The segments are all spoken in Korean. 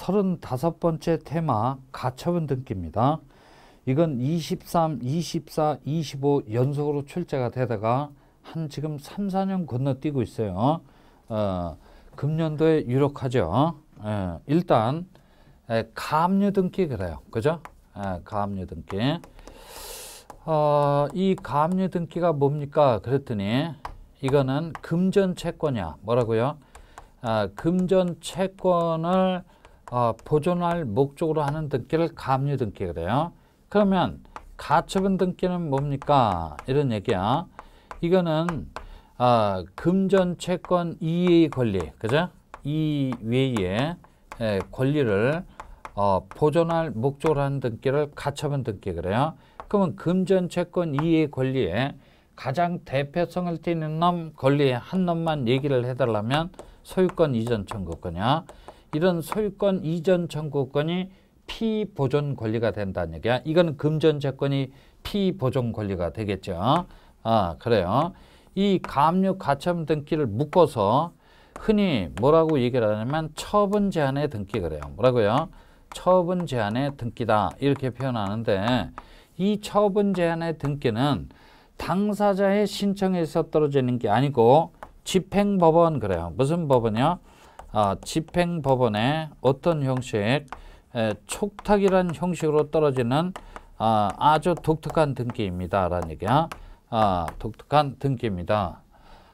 35번째 테마 가처분 등기입니다. 이건 23, 24, 25 연속으로 출제가 되다가 한 지금 3, 4년 건너뛰고 있어요. 금년도에 유력하죠. 일단 가압류 등기 그래요. 그죠? 가압류 등기. 이 가압류 등기가 뭡니까? 그랬더니 이거는 금전 채권이야. 뭐라고요? 금전 채권을 보존할 목적으로 하는 등기를 가압류 등기 그래요. 그러면 가처분 등기는 뭡니까? 이런 얘기야. 이거는 금전 채권 이외의 권리, 그죠? 이외의 권리를 보존할 목적으로 하는 등기를 가처분 등기 그래요. 그러면 금전 채권 이외의 권리에 가장 대표성을 띠는 놈 권리의 한 놈만 얘기를 해달라면 소유권 이전 청구권이야. 이런 소유권 이전 청구권이 피보존 권리가 된다는 얘기야. 이거는 금전 채권이 피보존 권리가 되겠죠. 그래요. 이 가압류 가처분 등기를 묶어서 흔히 뭐라고 얘기를 하냐면 처분 제한의 등기 그래요. 뭐라고요? 처분 제한의 등기다 이렇게 표현하는데 이 처분 제한의 등기는 당사자의 신청에서 떨어지는 게 아니고 집행법원 그래요. 무슨 법원이요? 집행법원의 어떤 형식, 촉탁이란 형식으로 떨어지는 아주 독특한 등기입니다. 라는 얘기야. 독특한 등기입니다.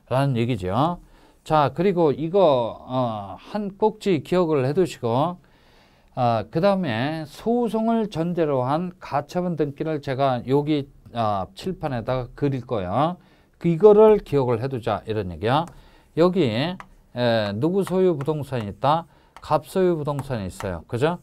라는 얘기죠. 자, 그리고 이거 한 꼭지 기억을 해 두시고 그 다음에 소송을 전제로 한 가처분 등기를 제가 여기 칠판에다가 그릴 거예요. 이거를 기억을 해 두자 이런 얘기야. 여기 누구 소유 부동산이 있다? 갑 소유 부동산이 있어요. 그죠?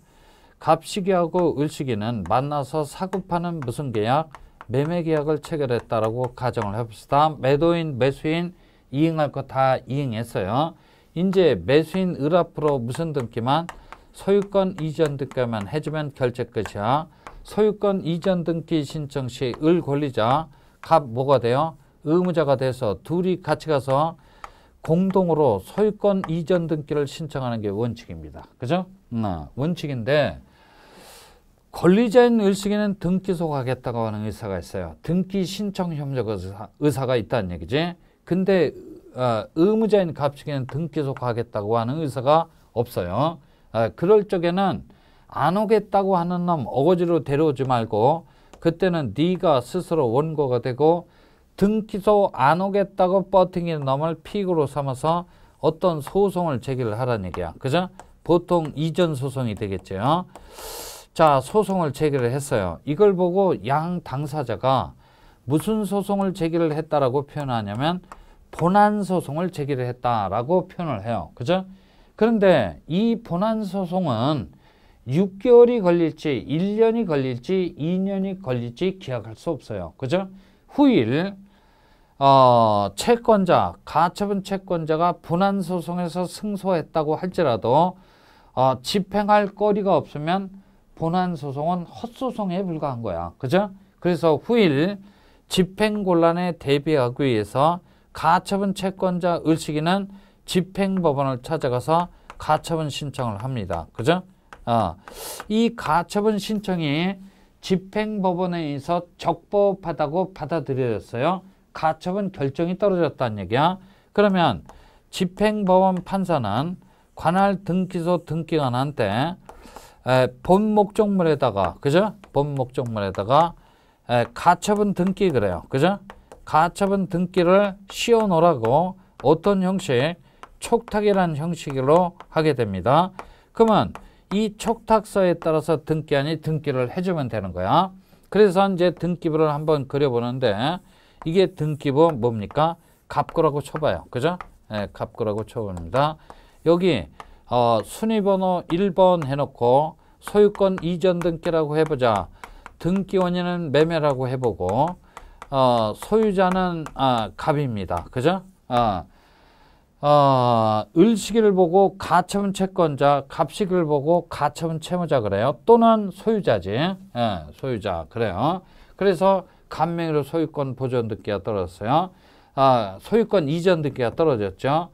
갑시기하고 을시기는 만나서 사고파는 무슨 계약? 매매 계약을 체결했다라고 가정을 해봅시다. 매도인, 매수인 이행할 거 다 이행했어요. 이제 매수인 을 앞으로 무슨 등기만? 소유권 이전 등기만 해주면 결제 끝이야. 소유권 이전 등기 신청 시 을 권리자, 갑 뭐가 돼요? 의무자가 돼서 둘이 같이 가서 공동으로 소유권 이전 등기를 신청하는 게 원칙입니다. 그죠? 원칙인데 권리자인 을시기는 등기소 가겠다고 하는 의사가 있어요. 등기 신청 협력 의사가 있다는 얘기지. 근데 의무자인 갑시기는 등기소 가겠다고 하는 의사가 없어요. 그럴 적에는 안 오겠다고 하는 놈 어거지로 데려오지 말고 그때는 네가 스스로 원고가 되고 등기소 안 오겠다고 버팅기는 놈을 피고로 삼아서 어떤 소송을 제기를 하라는 얘기야. 그죠? 보통 이전 소송이 되겠죠. 자, 소송을 제기를 했어요. 이걸 보고 양 당사자가 무슨 소송을 제기를 했다라고 표현하냐면 본안 소송을 제기를 했다라고 표현을 해요. 그죠? 그런데 이 본안 소송은 6개월이 걸릴지 1년이 걸릴지 2년이 걸릴지 기약할 수 없어요. 그죠? 후일 채권자, 가처분 채권자가 본안 소송에서 승소했다고 할지라도 집행할 거리가 없으면 본안 소송은 헛소송에 불과한 거야. 그죠? 그래서 후일 집행 곤란에 대비하기 위해서 가처분 채권자 을시기는 집행법원을 찾아가서 가처분 신청을 합니다. 그죠? 이 가처분 신청이 집행법원에 의해서 적법하다고 받아들여졌어요. 가처분 결정이 떨어졌다는 얘기야. 그러면 집행법원 판사는 관할 등기소 등기관한 때 본 목적물에다가 그죠? 본 목적물에다가 가처분 등기 그래요. 그죠? 가처분 등기를 씌워 놓으라고 어떤 형식? 촉탁이라는 형식으로 하게 됩니다. 그러면 이 촉탁서에 따라서 등기하니 등기를 해주면 되는 거야. 그래서 이제 등기부를 한번 그려보는데 이게 등기부 뭡니까? 갑구라고 쳐봐요. 그죠? 갑구라고 쳐봅니다. 여기 순위번호 1번 해놓고 소유권 이전 등기라고 해보자. 등기 원인은 매매라고 해보고 소유자는 갑입니다. 그죠? 을시기를 보고 가처분 채권자, 갑시기를 보고 가처분 채무자 그래요. 또는 소유자지. 소유자 그래요. 그래서 갑명의로 소유권 보존 등기가 떨어졌어요. 소유권 이전 등기가 떨어졌죠.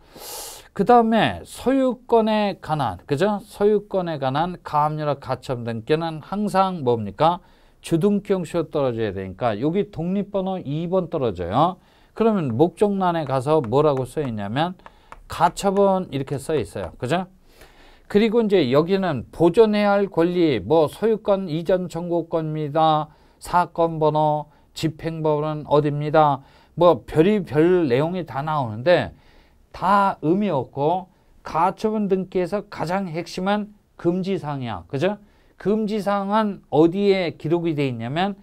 그 다음에 소유권에 관한, 그죠? 소유권에 관한 가압류나 가처분 등기는 항상 뭡니까? 주등기 형식으로 떨어져야 되니까 여기 독립번호 2번 떨어져요. 그러면 목적란에 가서 뭐라고 써 있냐면 가처분 이렇게 써 있어요. 그죠? 그리고 이제 여기는 보존해야 할 권리, 뭐 소유권 이전 청구권입니다. 사건 번호, 집행법은 어디입니다. 뭐 별의별 내용이 다 나오는데 다 의미 없고 가처분 등기에서 가장 핵심은 금지사항이야. 그죠? 금지사항은 어디에 기록이 되어 있냐면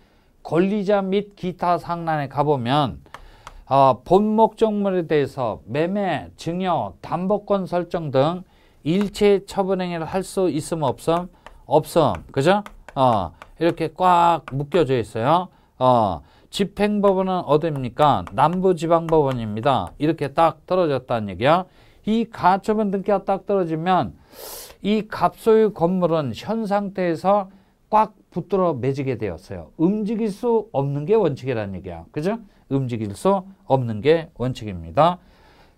권리자 및 기타 상란에 가보면 본 목적물에 대해서 매매, 증여, 담보권 설정 등 일체 처분 행위를 할 수 있음 없음? 없음. 그죠? 이렇게 꽉 묶여져 있어요. 집행법원은 어디입니까? 남부지방법원입니다. 이렇게 딱 떨어졌다는 얘기야. 이 가처분 등기가 딱 떨어지면 이 갑소유 건물은 현 상태에서 꽉 붙들어 매지게 되었어요. 움직일 수 없는 게 원칙이라는 얘기야. 그죠? 움직일 수 없는 게 원칙입니다.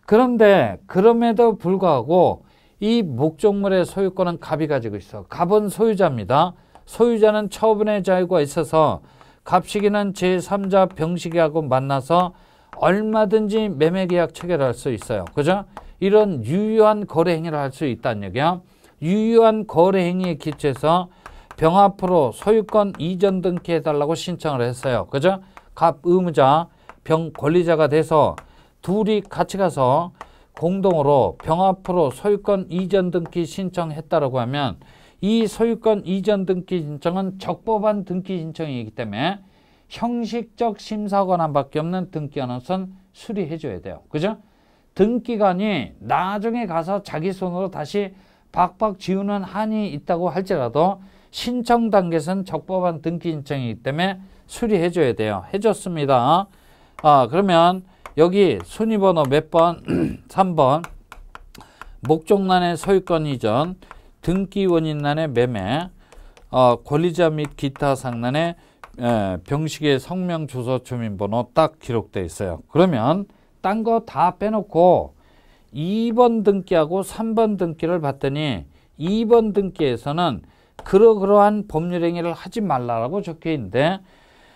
그런데 그럼에도 불구하고 이 목적물의 소유권은 갑이 가지고 있어. 갑은 소유자입니다. 소유자는 처분의 자유가 있어서 갑시기는 제3자 병시기하고 만나서 얼마든지 매매계약 체결할 수 있어요. 그죠? 이런 유효한 거래 행위를 할 수 있다는 얘기야. 유효한 거래 행위에 기초해서 병 앞으로 소유권 이전 등기해달라고 신청을 했어요. 그죠? 갑 의무자, 병 권리자가 돼서 둘이 같이 가서 공동으로 병 앞으로 소유권 이전 등기 신청했다라고 하면 이 소유권 이전 등기 신청은 적법한 등기 신청이기 때문에 형식적 심사 권한밖에 없는 등기관으로선 수리해 줘야 돼요. 그죠? 등기관이 나중에 가서 자기 손으로 다시 박박 지우는 한이 있다고 할지라도 신청 단계에서는 적법한 등기 신청이기 때문에 수리해 줘야 돼요. 해줬습니다. 그러면 여기 순위번호 몇 번? 3번 목적란의 소유권 이전, 등기 원인란의 매매, 권리자 및 기타 상란의 병식의 성명, 주소, 주민번호 딱 기록되어 있어요. 그러면 딴 거 다 빼놓고 2번 등기하고 3번 등기를 봤더니 2번 등기에서는 그러한 법률 행위를 하지 말라고 적혀 있는데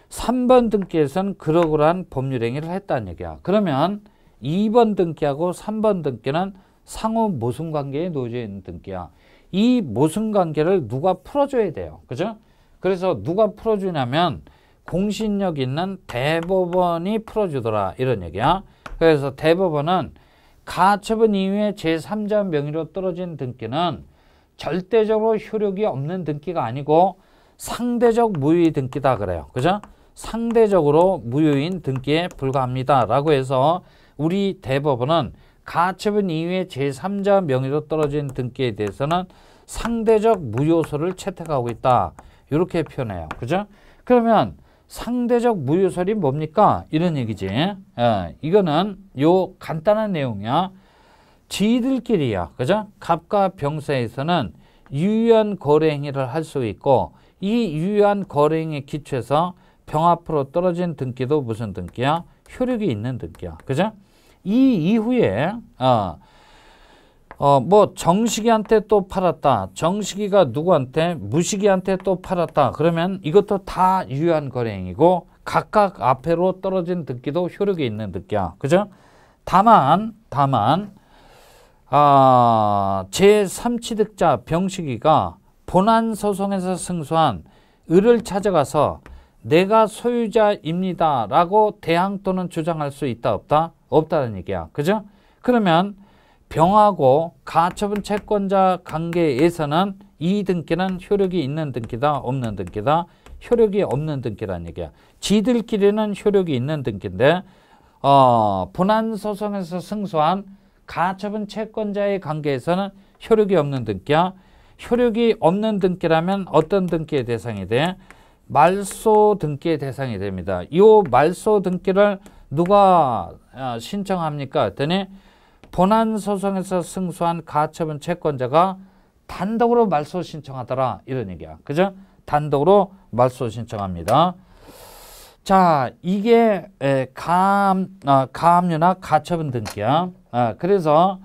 3번 등기에서는 그러한 법률 행위를 했다는 얘기야. 그러면 2번 등기하고 3번 등기는 상호 모순관계에 놓여져 있는 등기야. 이 모순관계를 누가 풀어줘야 돼요. 그죠? 그래서 누가 풀어주냐면 공신력 있는 대법원이 풀어주더라 이런 얘기야. 그래서 대법원은 가처분 이후에 제3자 명의로 떨어진 등기는 절대적으로 효력이 없는 등기가 아니고 상대적 무효의 등기다 그래요. 그죠? 상대적으로 무효인 등기에 불과합니다 라고 해서 우리 대법원은 가처분 이후에 제3자 명의로 떨어진 등기에 대해서는 상대적 무효소를 채택하고 있다 이렇게 표현해요. 그죠? 그러면 상대적 무효설이 뭡니까? 이런 얘기지. 이거는 요 간단한 내용이야. 지들끼리야. 그죠? 갑과 병사에서는 유효한 거래 행위를 할 수 있고 이 유효한 거래 행위에 기초해서 병 앞으로 떨어진 등기도 무슨 등기야? 효력이 있는 등기야. 그죠? 이 이후에 뭐 정식이한테 또 팔았다. 정식이가 누구한테? 무식이한테 또 팔았다. 그러면 이것도 다 유효한 거래행위고 각각 앞으로 떨어진 등기도 효력이 있는 등기야. 그죠? 다만 제3취득자 병식이가 본안소송에서 승소한 을을 찾아가서 내가 소유자입니다 라고 대항 또는 주장할 수 있다 없다? 없다는 얘기야. 그죠? 그러면 병하고 가처분 채권자 관계에서는 이 등기는 효력이 있는 등기다 없는 등기다? 효력이 없는 등기라는 얘기야. 지들끼리는 효력이 있는 등기인데 본안소송에서 승소한 가처분 채권자의 관계에서는 효력이 없는 등기야. 효력이 없는 등기라면 어떤 등기의 대상이 돼? 말소 등기의 대상이 됩니다. 이 말소 등기를 누가 신청합니까? 했더니 본안소송에서 승소한 가처분 채권자가 단독으로 말소 신청하더라 이런 얘기야. 그죠? 단독으로 말소 신청합니다. 자, 이게 가압류나 가처분 등기야. 그래서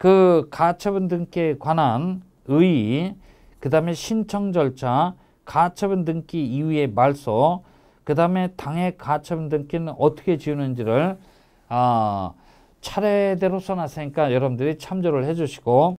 그 가처분 등기에 관한 의의, 그 다음에 신청 절차, 가처분 등기 이후의 말소, 그 다음에 당해 가처분 등기는 어떻게 지우는지를 차례대로 써놨으니까 여러분들이 참조를 해주시고